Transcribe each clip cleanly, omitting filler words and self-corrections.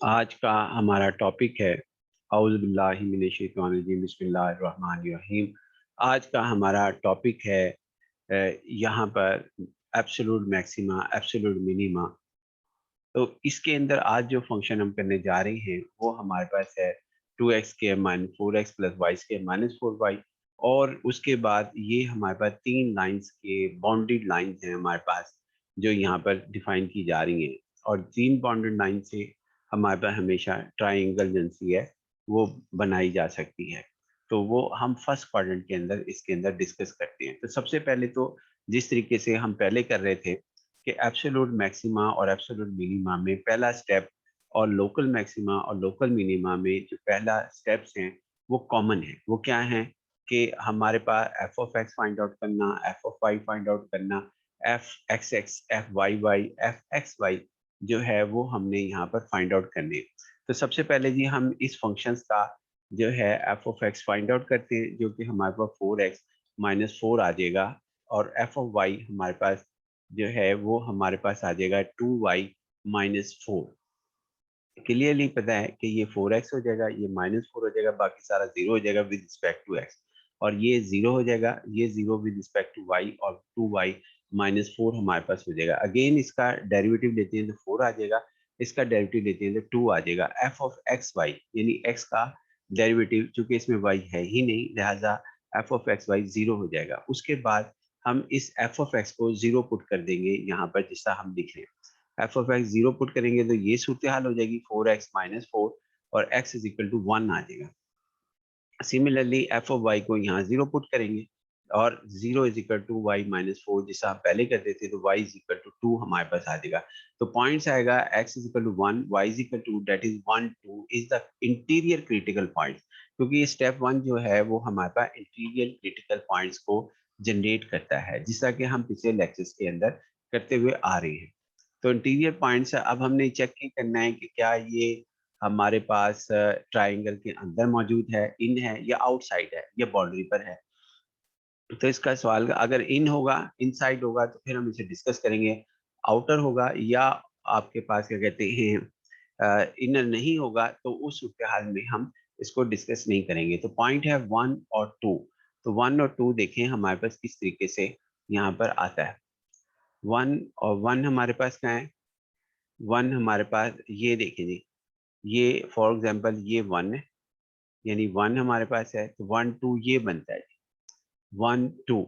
आज का हमारा टॉपिक है औज़ु बिल्लाहि मिनश शैतानिर रजीम बिस्मिल्लाहिर रहमानिर रहीम। आज का हमारा टॉपिक है यहाँ पर एब्सोल्यूट मैक्सिमा, एब्सोल्यूट मिनिमा। तो इसके अंदर आज जो फंक्शन हम करने जा रहे हैं वो हमारे पास है 2x square minus 4x plus Y square minus 4y। और उसके बाद ये हमारे पास तीन लाइंस के बाउंडेड लाइंस हैं हमारे पास, जो यहाँ पर डिफाइन की जा रही हैं। और तीन बाउंडेड लाइन से हमारे पास हमेशा ट्राइंगल जनसी है वो बनाई जा सकती है। तो वो हम फर्स्ट क्वाड्रेंट के अंदर इसके अंदर डिस्कस करते हैं। तो सबसे पहले तो जिस तरीके से हम पहले कर रहे थे कि एब्सोल्यूट मैक्सिमा और एब्सोल्यूट मिनिमा में पहला स्टेप और लोकल मैक्सिमा और लोकल मिनिमा में जो पहला स्टेप्स हैं वो कॉमन है। वो क्या है कि हमारे पास F of X find out करना, F of Y find out करना, F X X, F Y Y, F X Y जो है वो हमने यहाँ पर फाइंड आउट करने हैं। तो सबसे पहले जी हम इस फंक्शंस का जो है F of X find out करते हैं, जो कि हमारे पास 4x माइनस 4 आ जाएगा। और एफ ऑफ वाई हमारे पास जो है वो हमारे पास आ जाएगा 2y माइनस 4। क्लियरली पता है कि ये 4x हो जाएगा, ये माइनस 4 हो जाएगा, बाकी सारा जीरो हो जाएगा विद रिस्पेक्ट टू x। और ये जीरो हो जाएगा, ये zero with respect to y, और 2y माइनस 4 हमारे पास हो जाएगा। अगेन इसका डेरिवेटिव लेते हैं तो 4 आ जाएगा, इसका डेरिवेटिव लेते हैं तो 2 आ जाएगा। एफ ऑफ एक्स वाई यानी x का डेरिवेटिव, चूंकि इसमें y है ही नहीं, लिहाजा f of x y zero हो जाएगा। उसके बाद हम इस एफ ऑफ एक्स को जीरो पुट कर देंगे यहाँ पर, जिस तरह हम लिख रहे हैं। F of x zero put करेंगे तो ये सूरत हाल हो जाएगी 4x माइनस 4, और x इज इक्वल टू 1 आ जाएगा। सिमिलरली एफ ऑफ वाई को यहाँ जीरो पुट करेंगे और zero is equal to y minus 4, जिसे हम पहले करते थे, तो y इज इक्वल टू 2 हमारे पास आ जाएगा। तो पॉइंट्स आएगा x is equal to 1, y is equal to that is 1 2 is the interior critical point. क्योंकि ये स्टेप 1 जो है वो हमारे पास इंटीरियर क्रिटिकल पॉइंट्स को जनरेट करता है, जिसका कि हम पिछले लेक्चर्स के अंदर करते हुए आ रहे हैं। तो इंटीरियर पॉइंट्स अब हमने चेक ही करना है कि क्या ये हमारे पास ट्राइंगल के अंदर मौजूद है, इन है, या आउटसाइड है, या बाउंड्री पर है। तो इसका सवाल अगर इन होगा, इनसाइड होगा, तो फिर हम इसे डिस्कस करेंगे। आउटर होगा या आपके पास क्या कहते हैं इनर नहीं होगा, तो उस सूरत हाल में हम इसको डिस्कस नहीं करेंगे। तो पॉइंट है 1 और 2। तो 1 और 2 देखें हमारे पास किस तरीके से यहाँ पर आता है। 1 और 1 हमारे पास क्या है, 1 हमारे पास ये देखें जी, ये फॉर एग्जांपल ये 1 है, यानी 1 हमारे पास है, तो 1 2 ये बनता है। 1 2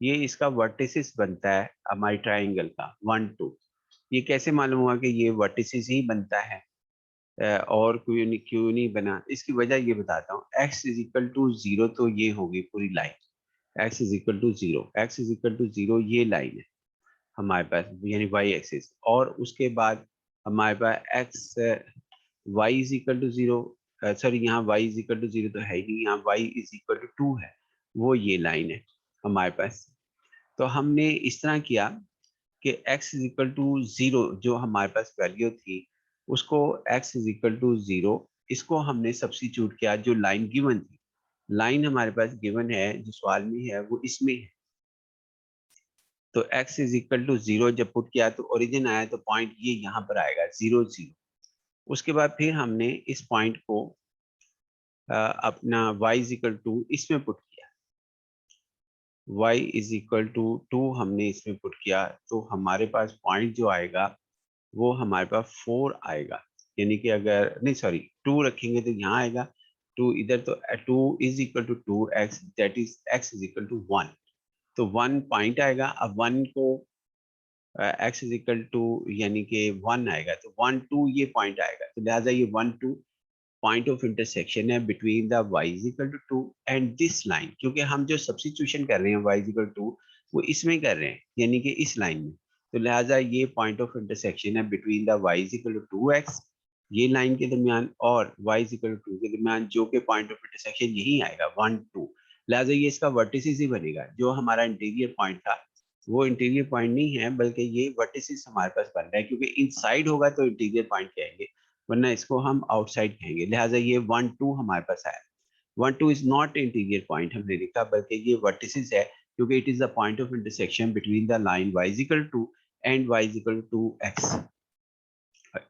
ये इसका वर्टिसिस बनता है हमारी ट्राइंगल का 1 2। ये कैसे मालूम हुआ कि ये वर्टिसिस ही बनता है और क्यों नहीं बना? इसकी वजह ये बताता हूँ। x इज इक्वल टू 0, तो ये होगी पूरी line. x is equal to 0, x is equal to 0 ये लाइन है हमारे पास, यानी y एक्सिस। और उसके बाद हमारे पास x y is equal to 0, sorry यहाँ y इज इक्वल टू 0 तो है ही नहीं, यहाँ y इज इक्वल टू 2 है, वो ये लाइन है हमारे पास। तो हमने इस तरह किया कि x इज इक्वल टू 0 जो हमारे पास वैल्यू थी, उसको x इज इक्वल टू 0 इसको हमने सब्स्टिट्यूट किया जो लाइन गिवन थी। लाइन हमारे पास गिवन है जो सवाल में है वो इसमें है। तो x इज इक्वल टू 0 जब पुट किया तो ओरिजिन आया, तो पॉइंट ये यहाँ पर आएगा 0 0। उसके बाद फिर हमने इस पॉइंट को अपना y इज इक्वल टू इसमें पुट किया, y इज इक्वल टू 2 हमने इसमें पुट किया, तो हमारे पास पॉइंट जो आएगा वो हमारे पास 4 आएगा। यानी कि अगर नहीं, सॉरी, 2 रखेंगे तो यहाँ आएगा 2 इधर, तो 2 is equal to 2x, that is x is equal to 1। तो 1 पॉइंट आएगा। अब 1 को x इज इक्वल टू यानी कि 1 आएगा, तो 1 2 ये पॉइंट आएगा, तो लिहाजा ये 1 2 पॉइंट ऑफ इंटरसेक्शन है between the y is equal to 2 and this line. क्योंकि हम जो सब्स्टिट्यूशन कर रहे हैं y इज इक्वल टू, वो इसमें कर रहे हैं, यानी कि इस लाइन में। तो लिहाजा ये पॉइंट ऑफ इंटरसेक्शन है between the y is equal to 2x, ये लाइन के दरमियान, और y इज इक्वल टू 2 के दरमियान, जो कि पॉइंट ऑफ इंटरसेक्शन यही आएगा 1 2। लिहाजा ये इसका वर्टिसिस ही बनेगा। जो हमारा इंटीरियर पॉइंट था वो इंटीरियर पॉइंट नहीं है, बल्कि ये वर्टिसिस हमारे पास बन रहा है। क्योंकि इनसाइड होगा तो इंटीरियर पॉइंट कहेंगे, वरना इसको हम आउटसाइड कहेंगे। लिहाजा ये 1 2 हमारे पास आया। 1 2 इज नॉट इंटीरियर पॉइंट हमने लिखा, बल्कि ये वर्टिसिस है, क्योंकि it is the point of intersection between the line y is equal to and y is equal to x।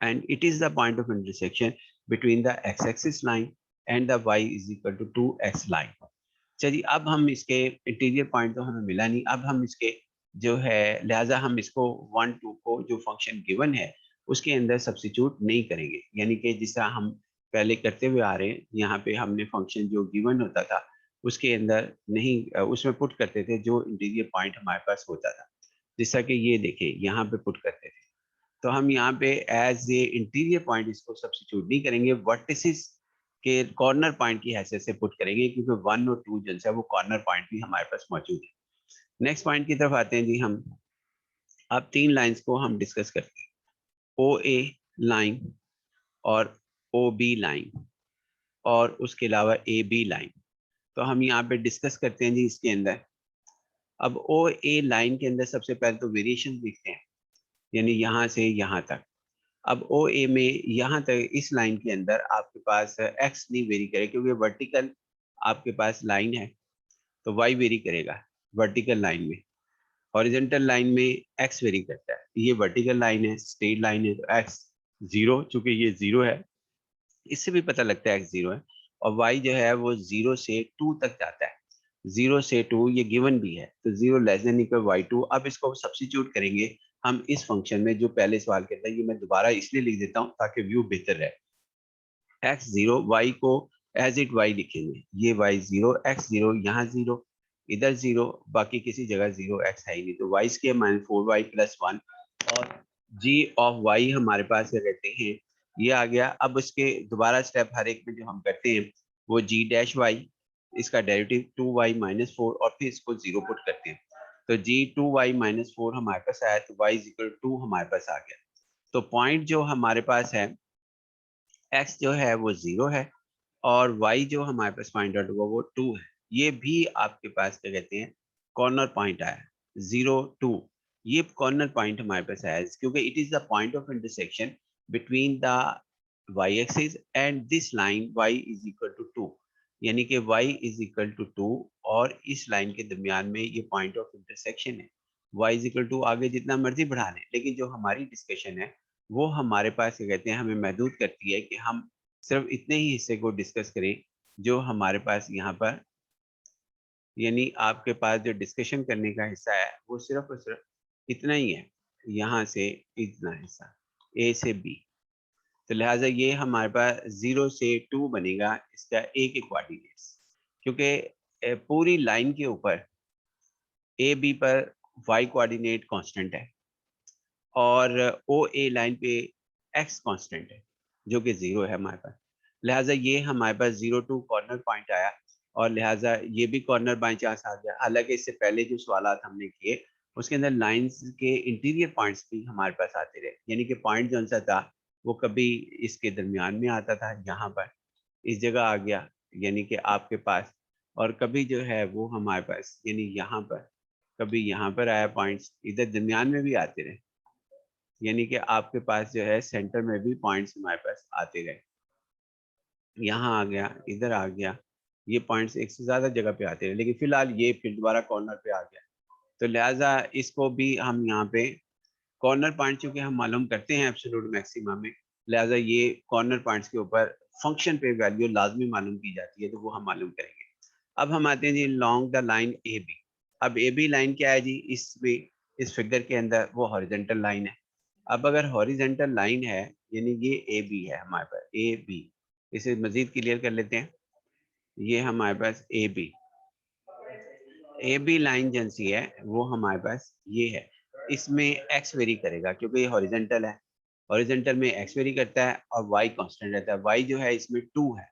and it is the point of intersection between the x-axis line and the y is equal to 2x line. चलिए अब हम इसके interior point तो हमें मिला नहीं, अब हम इसके जो है लिहाजा हम इसको 1 2 को जो फंक्शन गिवन है उसके अंदर सब्स्टिट्यूट नहीं करेंगे, यानी कि जिस तरह हम पहले करते हुए आ रहे हैं, यहाँ पे हमने फंक्शन जो गिवन होता था उसके अंदर नहीं उसमें पुट करते थे जो इंटीरियर पॉइंट हमारे पास होता था, जैसा कि ये देखें यहाँ पे पुट करते थे। तो हम यहाँ पे एज ए इंटीरियर पॉइंट इसको सब्स्टिट्यूट नहीं करेंगे, वर्टिसेस के कॉर्नर पॉइंट की हैसियत से पुट करेंगे, क्योंकि 1 और 2 जो है वो कॉर्नर पॉइंट भी हमारे पास मौजूद है। नेक्स्ट पॉइंट की तरफ आते हैं जी हम। अब 3 लाइंस को हम डिस्कस करते हैं, ओ ए लाइन और ओ बी लाइन और उसके अलावा ए बी लाइन। तो हम यहाँ पे डिस्कस करते हैं जी इसके अंदर। अब ओ ए लाइन के अंदर सबसे पहले तो वेरिएशन देखते हैं, यानी यहाँ से यहाँ तक। अब ओ ए में यहाँ तक इस लाइन के अंदर आपके पास एक्स नहीं वेरी करे, क्योंकि वर्टिकल आपके पास लाइन है तो वाई वेरी करेगा वर्टिकल लाइन में, हॉरिजॉन्टल लाइन में एक्स वेरी करता है। ये वर्टिकल लाइन है, स्ट्रेट लाइन है, तो एक्स जीरो, चूंकि ये जीरो है इससे भी पता लगता है एक्स जीरो है, और वाई जो है वो 0 से 2 तक जाता है, 0 से 2 ये गिवन भी है, तो 0 लेस देन इक्वल y2। अब इसको सब्स्टिट्यूट करेंगे हम इस फंक्शन में जो पहले सवाल के अंदर, ये मैं दोबारा इसलिए लिख देता हूँ ताकि व्यू बेहतर रहे। एक्स जीरो, वाई को एज इट वाई लिखेंगे, ये वाई जीरो, एक्स जीरो, यहाँ जीरो, इधर जीरो, बाकी किसी जगह जीरो, एक्स है ही नहीं, तो Y square minus 4y plus 1 और जी ऑफ वाई हमारे पास रहते हैं, ये आ गया। अब इसके दोबारा स्टेप हर एक में जो हम करते हैं वो जी डैश वाई, इसका डेरिवेटिव 2y माइनस 4 और फिर इसको जीरो पुट करते हैं, तो जी 2y माइनस 4 हमारे पास आया, तो y इज इक्वल 2 हमारे पास आ गया। तो पॉइंट जो हमारे पास है x जो है वो 0 है और y जो हमारे पास फाइंड आउट हुआ वो 2 है। ये भी आपके पास क्या कहते हैं कॉर्नर पॉइंट आया 0 2, ये कॉर्नर पॉइंट हमारे पास आया क्योंकि it is the point of intersection between the y axis and this line y is equal to 2, यानी कि y इज इक्वल टू 2 और इस लाइन के दरमियान में ये पॉइंट ऑफ इंटरसेक्शन है। y इज इक्वल टू आगे जितना मर्जी बढ़ा लें, लेकिन जो हमारी डिस्कशन है वो हमारे पास क्या कहते हैं हमें महदूद करती है कि हम सिर्फ इतने ही हिस्से को डिस्कस करें जो हमारे पास यहाँ पर, यानी आपके पास जो डिस्कशन करने का हिस्सा है वो सिर्फ और सिर्फ इतना ही है, यहाँ से इतना हिस्सा ए से बी। तो लिहाजा ये हमारे पास 0 से 2 बनेगा इसका एक एक कोऑर्डिनेट्स, क्योंकि पूरी लाइन के ऊपर ए बी पर y कोऑर्डिनेट कांस्टेंट है और ओ ए लाइन पे x कांस्टेंट है जो कि 0 है हमारे पास। लिहाजा ये हमारे पास 0 2 कॉर्नर पॉइंट आया और लिहाजा ये भी कॉर्नर बाई चांस आ गया। हालांकि इससे पहले जो सवाल हमने किए उसके अंदर लाइंस के इंटीरियर पॉइंट्स भी हमारे पास आते रहे, यानी कि पॉइंट जो सा था वो कभी इसके दरमियान में आता था, यहाँ पर इस जगह आ गया यानी कि आपके पास, और कभी जो है वो हमारे पास यानी यहाँ पर, कभी यहाँ पर आया पॉइंट्स, इधर दरमियान में भी आते रहे, यानी कि आपके पास जो है सेंटर में भी पॉइंट्स हमारे पास आते रहे, यहाँ आ गया, इधर आ गया, ये पॉइंट्स एक से ज़्यादा जगह पे आते रहे, लेकिन फिलहाल ये फिर दोबारा कॉर्नर पे आ गया। तो लिहाजा इसको भी हम यहाँ पे कॉर्नर पॉइंट चूंकि हम मालूम करते हैं एब्सोल्यूट मैक्सिमा में, लिहाजा ये कॉर्नर पॉइंट्स के ऊपर फंक्शन पे वैल्यू लाजमी मालूम की जाती है, तो वो हम मालूम करेंगे। अब हम आते हैं जी long the line A B. अब ए बी लाइन क्या है जी, इसमें इस फिगर के अंदर वो हॉरिजॉन्टल लाइन है। अब अगर हॉरिजॉन्टल लाइन है यानी ये ए बी है हमारे पास, ए बी, इसे मजीद क्लियर कर लेते हैं, ये हमारे पास ए बी लाइन जैसी है वो हमारे पास ये है, इसमें एक्स वेरी करेगा क्योंकि ये हॉरिजॉन्टल है, हॉरिजॉन्टल में एक्स वेरी करता है और वाई कांस्टेंट रहता है, वाई जो है इसमें 2 है।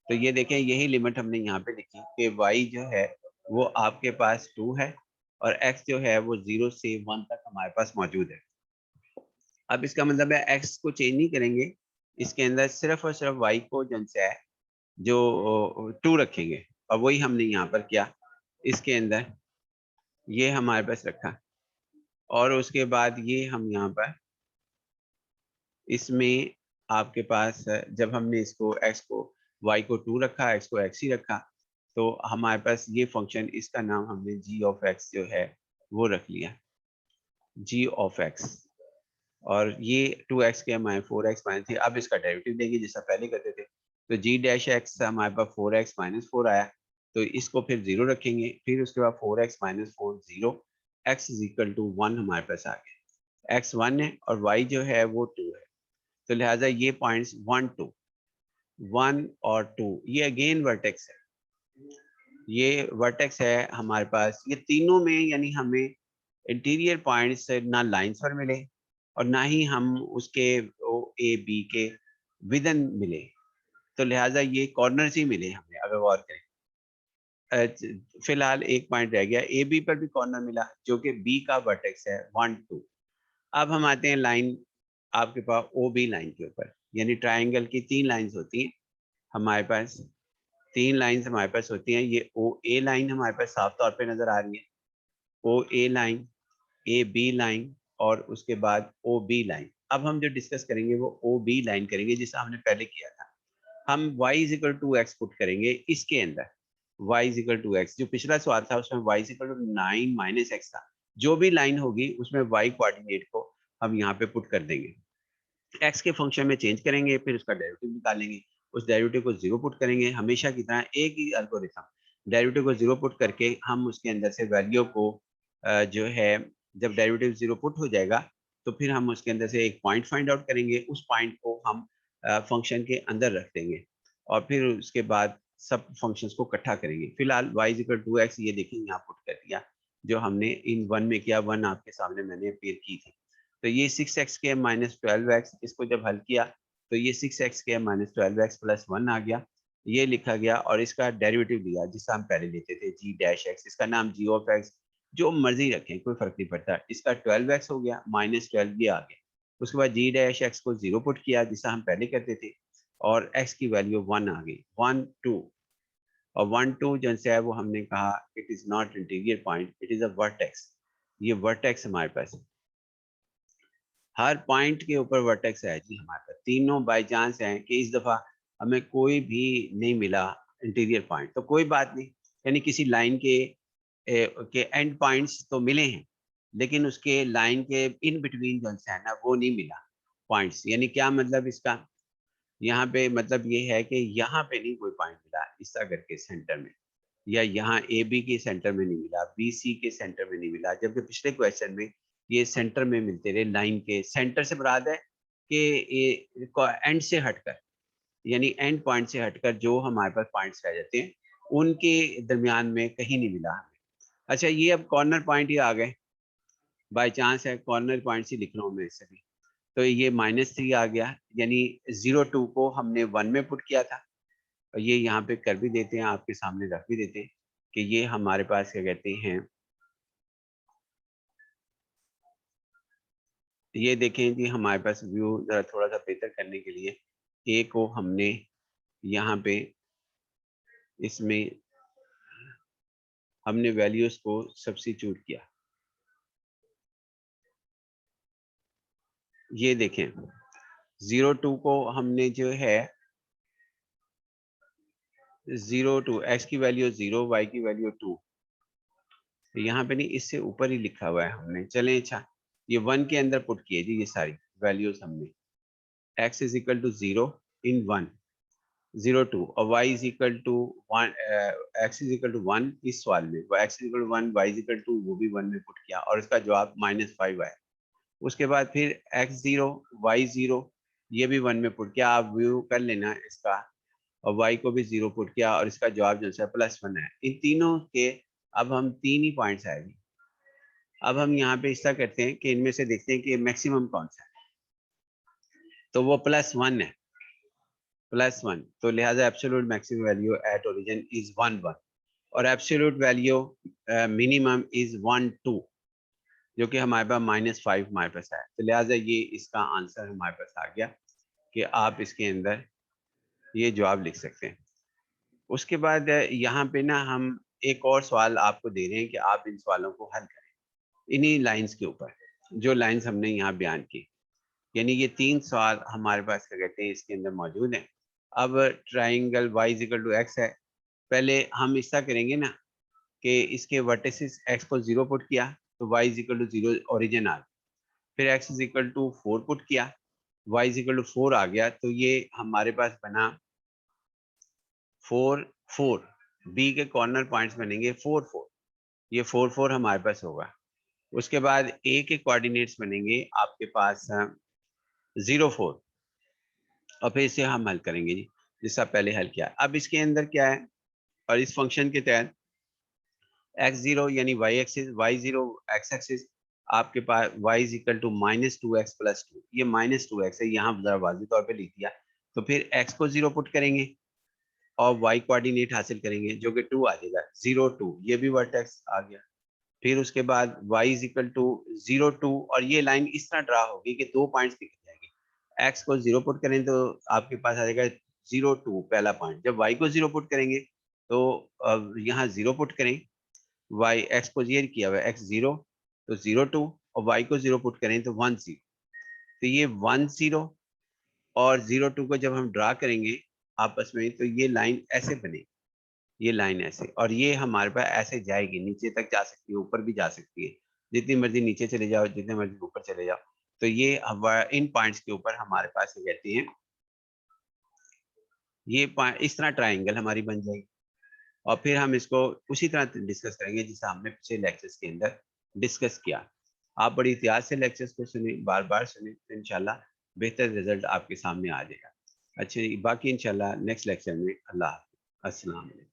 तो ये देखें यही लिमिट हमने यहाँ पे लिखी कि वाई जो है वो आपके पास 2 है और एक्स जो है वो 0 से 1 तक हमारे पास मौजूद है। अब इसका मतलब है एक्स को चेंज नहीं करेंगे, इसके अंदर सिर्फ और सिर्फ वाई को जन से है जो 2 रखेंगे, और वही हमने यहाँ पर किया, इसके अंदर ये हमारे पास रखा और उसके बाद ये हम यहाँ पर इसमें आपके पास जब हमने इसको x को y को 2 रखा, x को x ही रखा, तो हमारे पास ये फंक्शन इसका नाम हमने g ऑफ x जो है वो रख लिया, g ऑफ x। और ये 2x के हमारे 4x माइनस 3। अब इसका डेरिवेटिव लेंगे जैसा पहले करते थे। तो g डैश एक्स हमारे पास 4x माइनस 4 आया, तो इसको फिर 0 रखेंगे, फिर उसके बाद 4x minus 4 0, x is equal to 1 हमारे पास आ गया। x 1 है और y जो है वो 2 है, तो लिहाजा ये पॉइंट्स 1 2 1 और 2 ये अगेन वर्टेक्स है, ये वर्टेक्स है हमारे पास। ये तीनों में यानी हमें इंटीरियर पॉइंट्स ना लाइंस पर मिले और ना ही हम उसके ओ ए बी के विदन मिले, तो लिहाजा ये कॉर्नर्स ही मिले हमें अगर गौर करें। फिलहाल एक पॉइंट रह गया, ए बी पर भी कॉर्नर मिला जो कि बी का वर्टेक्स है 1 2। अब हम आते हैं लाइन आपके पास ओ बी लाइन के ऊपर, यानी ट्राइंगल की 3 लाइंस होती हैं हमारे पास, 3 लाइंस हमारे पास होती हैं। ये ओ ए लाइन हमारे पास साफ तौर पे नजर आ रही है, ओ ए लाइन, ए बी लाइन और उसके बाद ओ बी लाइन। अब हम जो डिस्कस करेंगे वो ओ बी लाइन करेंगे जिसे हमने पहले किया था। हम y is equal to x put करेंगे इसके अंदर, y is equal to x, जो पिछला सवाल था उसमें y is equal to 9 minus x था। जो भी लाइन होगी उसमें y कोऑर्डिनेट को हम यहाँ पे पुट कर देंगे, x के फंक्शन में चेंज करेंगे, फिर उसका डेरिवेटिव निकालेंगे, उस डेरिवेटिव को 0 पुट करेंगे, हमेशा की तरह एक ही एल्गोरिथम। डेरिवेटिव को 0 पुट करके हम उसके अंदर से वैल्यू को जो है, जब डेरिवेटिव 0 पुट हो जाएगा तो फिर हम उसके अंदर से एक पॉइंट फाइंड आउट करेंगे, उस पॉइंट को हम फंक्शन के अंदर रख देंगे और फिर उसके बाद सब फंक्शंस को इकट्ठा करेंगे। फिलहाल y इक्वल टू एक्स ये देखिए यहाँ पुट कर दिया, जो हमने इन 1 में किया, 1 आपके सामने मैंने अपेयर की थी। तो ये 6x के माइनस 12x, इसको जब हल किया तो ये 6x के माइनस 12x प्लस 1 आ गया, ये लिखा गया और इसका डेरिवेटिव लिया जिसका हम पहले लेते थे g डैश x, इसका नाम g ऑफ x जो मर्जी रखें कोई फर्क नहीं पड़ता। इसका 12x हो गया, माइनस 12 ये आ गया। उसके बाद g डैश x को 0 पुट किया जिसा हम पहले करते थे और x की वैल्यू 1 आ गई, 1 2, और 1 2 जो है वो हमने कहा it is not interior point, it is a vertex. ये वर्टेक्स हमारे पास है, हर पॉइंट के ऊपर वर्टेक्स है जी हमारे पास। तीनों बाई चांस है कि इस दफा हमें कोई भी नहीं मिला इंटीरियर पॉइंट, तो कोई बात नहीं, यानी किसी लाइन के एंड पॉइंट्स तो मिले हैं लेकिन उसके लाइन के इन बिटवीन जो है ना वो नहीं मिला पॉइंट्स। यानी क्या मतलब इसका, यहाँ पे मतलब ये है कि यहाँ पे नहीं कोई पॉइंट मिला इस अगर के सेंटर में, या यहाँ ए बी के सेंटर में नहीं मिला, बी सी के सेंटर में नहीं मिला, जबकि पिछले क्वेश्चन में ये सेंटर में मिलते रहे। लाइन के सेंटर से मुराद है कि ये एंड से हटकर, यानी एंड पॉइंट से हटकर जो हमारे पास पॉइंट्स रह जाते हैं उनके दरमियान में कहीं नहीं मिला हमें। अच्छा, ये अब कॉर्नर पॉइंट ही आ गए, बाय चांस है कॉर्नर पॉइंट ही लिख रहा हूँ मैं इसे भी। तो ये -3 आ गया, यानी 0 2 को हमने 1 में पुट किया था, और ये यहाँ पे कर भी देते हैं, आपके सामने रख भी देते हैं कि ये हमारे पास क्या कहते हैं, ये देखें जी हमारे पास व्यू जरा थोड़ा सा बेहतर करने के लिए ए को हमने यहाँ पे इसमें हमने वैल्यूज को सब्स्टिट्यूट किया। ये देखें 0 2 को हमने जो है 0 2 x की वैल्यू 0, y की वैल्यू 2, यहाँ पे नहीं इससे ऊपर ही लिखा हुआ है हमने। चलें अच्छा, ये 1 के अंदर पुट किए जी ये सारी वैल्यूज हमने, x इज इक्वल टू 0 इन 1 0 2 और y is equal to 1, x is equal to 1 इस सवाल में, x is equal to 1, y is equal to वो भी 1 में पुट किया और इसका जवाब -5 आया। उसके बाद फिर x 0 y 0 ये भी 1 में पुट किया, आप व्यू कर लेना इसका, और y को भी 0 पुट किया और इसका जवाब जो है +1 है। इन तीनों के अब हम 3 ही पॉइंट्स आएंगे। अब हम यहाँ पे ऐसा करते हैं कि इनमें से देखते हैं कि मैक्सिमम कौन सा है, तो वो +1 है, +1, तो लिहाजा absolute maximum value at origin is 1 1 और एब्सोल्यूट वैल्यू मिनिमम इज 1 2, जो कि हमारे पास -5 हमारे पास है। तो लिहाजा ये इसका आंसर हमारे पास आ गया कि आप इसके अंदर ये जवाब लिख सकते हैं। उसके बाद यहाँ पे ना हम एक और सवाल आपको दे रहे हैं कि आप इन सवालों को हल करें इन्हीं लाइंस के ऊपर, जो लाइंस हमने यहाँ बयान की। यानी ये 3 सवाल हमारे पास क्या कहते हैं इसके अंदर मौजूद हैं। अब triangle y equal to x है, पहले हम ऐसा करेंगे ना कि इसके वर्टिसेस x को 0 पुट किया तो y इक्वल टू 0 ओरिजिन आ गया, फिर x is equal to 4 put किया, y इज इक्वल टू 4 आ गया, तो ये हमारे पास बना 4 4, b के कॉर्नर पॉइंट्स बनेंगे 4 4, ये 4 4 हमारे पास होगा। उसके बाद a के कोऑर्डिनेट्स बनेंगे आपके पास 0 4, और फिर इसे हम हल करेंगे जी, जिसका पहले हल किया। अब इसके अंदर क्या है, और इस फंक्शन के तहत x0 यानी y axis, y0 x axis, आपके पास y is equal to -2x+2, ये -2x है, यहाँ जरा वाज़ेह तौर पे लिख दिया। तो फिर x को 0 पुट करेंगे और y कोऑर्डिनेट हासिल करेंगे जो कि 2 आ जाएगा, 0 2, ये भी वर्टेक्स आ गया। फिर उसके बाद y इज इक्वल टू 0 2, और ये लाइन इस तरह ड्रा होगी कि 2 पॉइंट्स निकल जाएंगे। x को 0 पुट करें तो आपके पास आ जाएगा 0 2 पहला पॉइंट। जब y को 0 पुट करेंगे तो यहाँ 0 पुट करें, y x को 0 किया हुआ है, x 0 तो 0 2, और y को 0 पुट करें तो 1 0। तो ये 1 0 और 0 2 को जब हम ड्रा करेंगे आपस में, तो ये लाइन ऐसे बनेगी, ये लाइन ऐसे, और ये हमारे पास ऐसे जाएगी, नीचे तक जा सकती है, ऊपर भी जा सकती है, जितनी मर्जी नीचे चले जाओ, जितने मर्जी ऊपर चले जाओ। तो ये इन पॉइंट्स के ऊपर हमारे पास ये कहते हैं, ये इस तरह ट्राइंगल हमारी बन जाएगी। और फिर हम इसको उसी तरह डिस्कस करेंगे जैसे हमने पिछले लेक्चर्स के अंदर डिस्कस किया। आप बड़ी एहतियात से लेक्चर्स को सुने, बार बार सुने, तो इंशाल्लाह बेहतर रिजल्ट आपके सामने आ जाएगा। अच्छा, बाकी इंशाल्लाह नेक्स्ट लेक्चर में। अल्लाह हाफ़िज़। अस्सलाम वालेकुम।